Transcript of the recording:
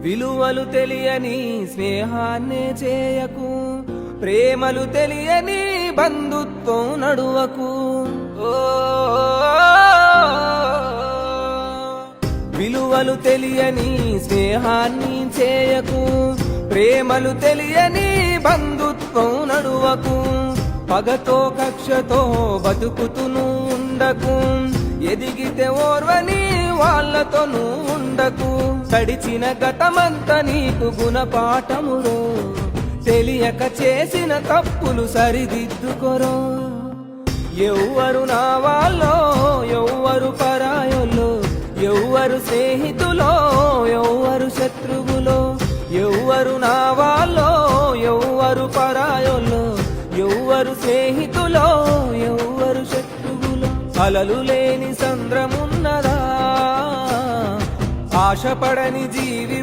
విలువలు తెలియని స్నేహాన్నే చేయకు, ప్రేమలు తెలియని బంధుత్వం నడువకు. విలువలు తెలియని స్నేహాన్ని చేయకు, ప్రేమలు తెలియని బంధుత్వం నడువకు. పగతో కక్షతో బతుకుతును ఉండకు, ఎదిగితే ఓర్వని వాళ్ళతోనూ ఉండకు. గడిచిన గతమంతా నీకు గుణపాఠమురో, తెలియక చేసిన తప్పులు సరిదిద్దుకొరో. ఎవ్వరు నా వాళ్ళో ఎవ్వరు పరాయోలో, ఎవ్వరు స్నేహితులో ఎవ్వరు శత్రువులో. ఎవ్వరు నా వాళ్ళో ఎవ్వరు పరాయోలో, ఎవ్వరు స్నేహితులో ఎవ్వరు శత్రువులో. అలలు లేని సంద్రమున్నదా, ఆశపడని జీవి